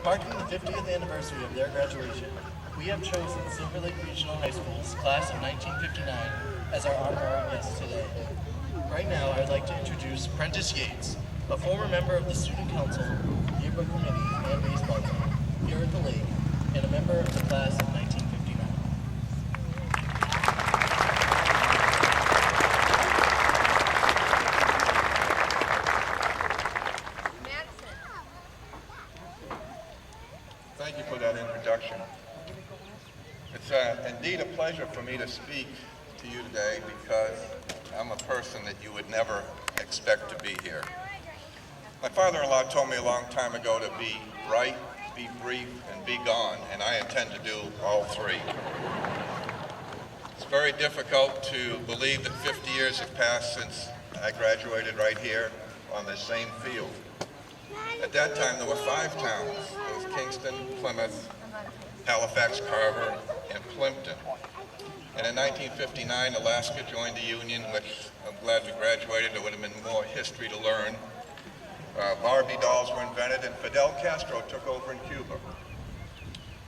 Marking the 50th anniversary of their graduation, we have chosen Silver Lake Regional High School's class of 1959 as our honorary guest today. Right now, I'd like to introduce Prentice Yates, a former member of the Student Council, Yearbook Committee, and baseball team here at the Lake, and a member of the class of 1959. Thank you for that introduction. It's indeed a pleasure for me to speak to you today because I'm a person that you would never expect to be here. My father-in-law told me a long time ago to be bright, be brief, and be gone, and I intend to do all three. It's very difficult to believe that 50 years have passed since I graduated right here on this same field. At that time, there were 5 towns. There was Kingston, Plymouth, Halifax, Carver, and Plimpton. And in 1959, Alaska joined the Union, which I'm glad we graduated. There would have been more history to learn. Barbie dolls were invented, and Fidel Castro took over in Cuba.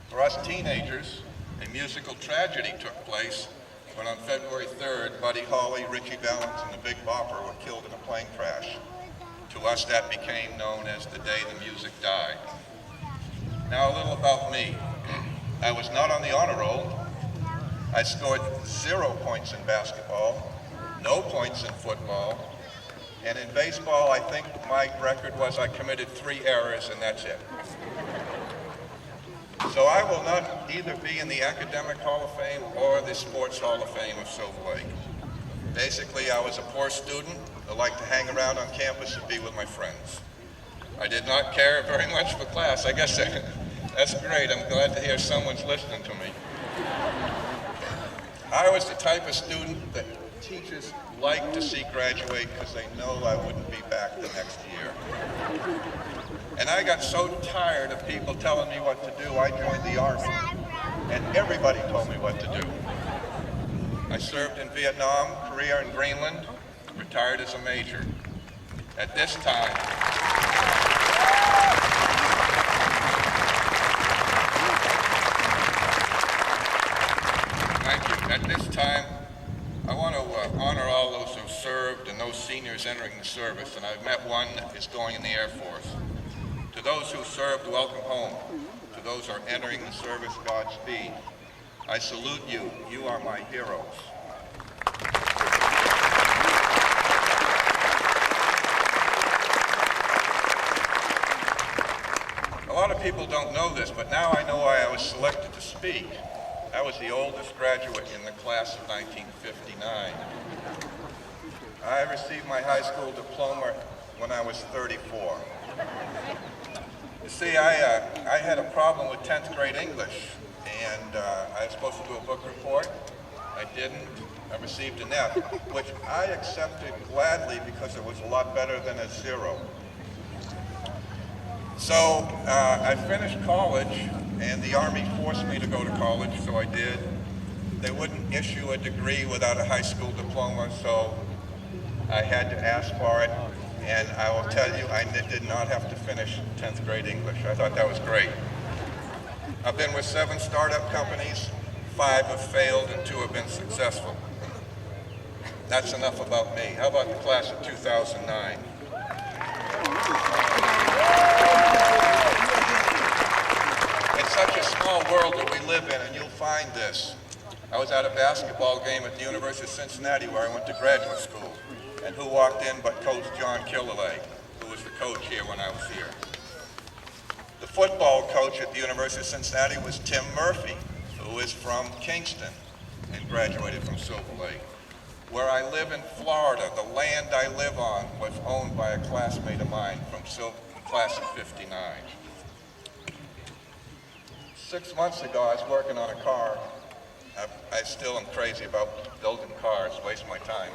For us teenagers, a musical tragedy took place when on February 3rd, Buddy Holly, Richie Valens, and the Big Bopper were killed in a plane crash. To us, that became known as the day the music died. Now, a little about me. I was not on the honor roll. I scored 0 points in basketball, no points in football, and in baseball, I think my record was I committed 3 errors, and that's it. So I will not either be in the Academic Hall of Fame or the Sports Hall of Fame of Silver Lake. Basically, I was a poor student that liked to hang around on campus and be with my friends. I did not care very much for class. I guess that's great. I'm glad to hear someone's listening to me. I was the type of student that teachers like to see graduate because they know I wouldn't be back the next year. And I got so tired of people telling me what to do, I joined the Army. And everybody told me what to do. I served in Vietnam, Korea, and Greenland, retired as a major. At this time, thank you. At this time, I want to honor all those who served and those seniors entering the service, and I've met one that is going in the Air Force. To those who served, welcome home. To those who are entering the service, Godspeed. I salute you. You are my heroes. A lot of people don't know this, but now I know why I was selected to speak. I was the oldest graduate in the class of 1959. I received my high school diploma when I was 34. You see, I had a problem with 10th grade English, and I was supposed to do a book report. I didn't. I received an F, which I accepted gladly because it was a lot better than a 0. So I finished college, and the Army forced me to go to college, so I did. They wouldn't issue a degree without a high school diploma, so I had to ask for it. And I will tell you, I did not have to finish 10th grade English. I thought that was great. I've been with 7 startup companies, 5 have failed, and 2 have been successful. That's enough about me. How about the class of 2009? It's such a small world that we live in, and you'll find this. I was at a basketball game at the University of Cincinnati where I went to graduate school. And who walked in but Coach John Killalay, who was the coach here when I was here. The football coach at the University of Cincinnati was Tim Murphy, who is from Kingston and graduated from Silver Lake. Where I live in Florida, the land I live on was owned by a classmate of mine from the class of 59. 6 months ago, I was working on a car. I still am crazy about building cars, waste my time.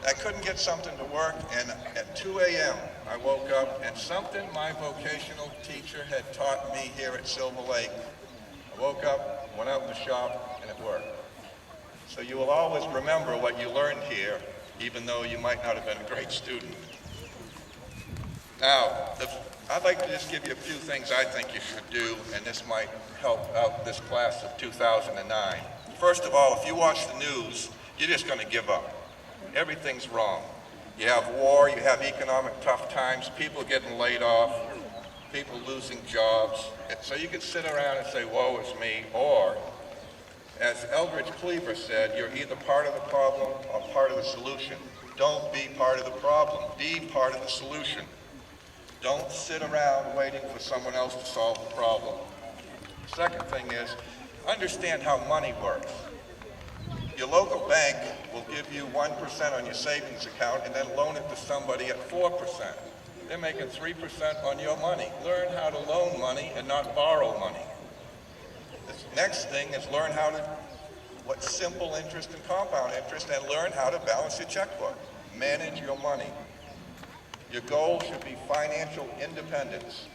I couldn't get something to work, and at 2 a.m. I woke up, and something my vocational teacher had taught me here at Silver Lake. I woke up, went out in the shop, and it worked. So you will always remember what you learned here, even though you might not have been a great student. Now, the I'd like to just give you a few things I think you should do, and this might help out this class of 2009. First of all, if you watch the news, you're just going to give up. Everything's wrong. You have war, you have economic tough times, people getting laid off, people losing jobs. So you can sit around and say, woe is me, or, as Eldridge Cleaver said, you're either part of the problem or part of the solution. Don't be part of the problem, be part of the solution. Don't sit around waiting for someone else to solve the problem. Second thing is, understand how money works. Your local bank will give you 1% on your savings account and then loan it to somebody at 4%. They're making 3% on your money. Learn how to loan money and not borrow money. The next thing is learn what's simple interest and compound interest, and learn how to balance your checkbook. Manage your money. Your goal should be financial independence.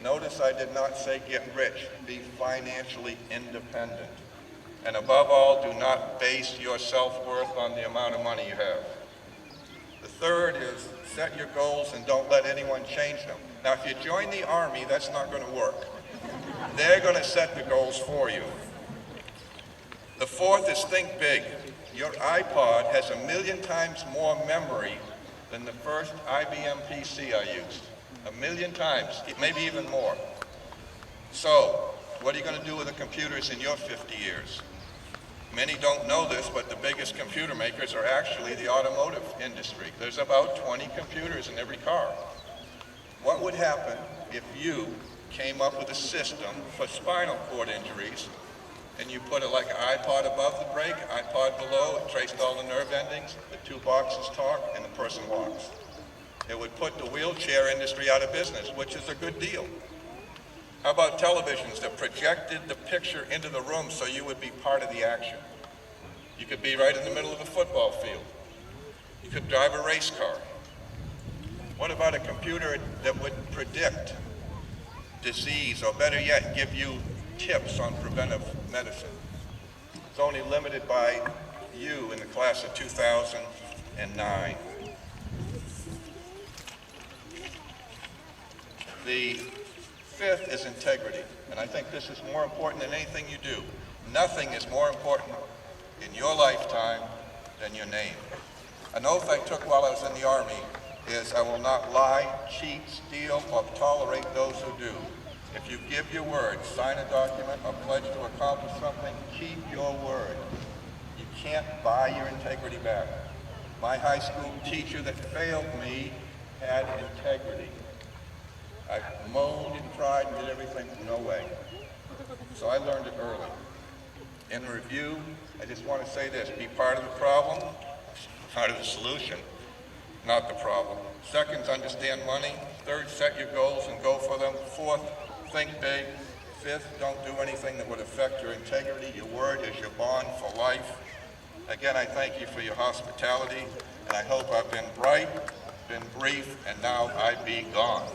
Notice I did not say get rich. Be financially independent. And above all, do not base your self-worth on the amount of money you have. The third is set your goals and don't let anyone change them. Now, if you join the Army, that's not going to work. They're going to set the goals for you. The fourth is think big. Your iPod has 1,000,000 times more memory than the first IBM PC I used. 1,000,000 times, maybe even more. So, what are you going to do with the computers in your 50 years? Many don't know this, but the biggest computer makers are actually the automotive industry. There's about 20 computers in every car. What would happen if you came up with a system for spinal cord injuries and you put like an iPod above the brake, iPod below, it traced all the nerve endings, the two boxes talk, and the person walks. It would put the wheelchair industry out of business, which is a good deal. How about televisions that projected the picture into the room so you would be part of the action? You could be right in the middle of a football field. You could drive a race car. What about a computer that would predict disease, or better yet, give you tips on preventive medicine? It's only limited by you in the class of 2009. The fifth is integrity, and I think this is more important than anything you do. Nothing is more important in your lifetime than your name. An oath I took while I was in the Army is I will not lie, cheat, steal, or tolerate those who do. If you give your word, sign a document, or pledge to accomplish something, keep your word. You can't buy your integrity back. My high school teacher that failed me had integrity. I moaned and cried and did everything, no way. So I learned it early. In review, I just want to say this: be part of the problem, part of the solution, not the problem. Second, understand money. Third, set your goals and go for them. Fourth, think big. Fifth, don't do anything that would affect your integrity. Your word is your bond for life. Again, I thank you for your hospitality, and I hope I've been bright, been brief, and now I be gone.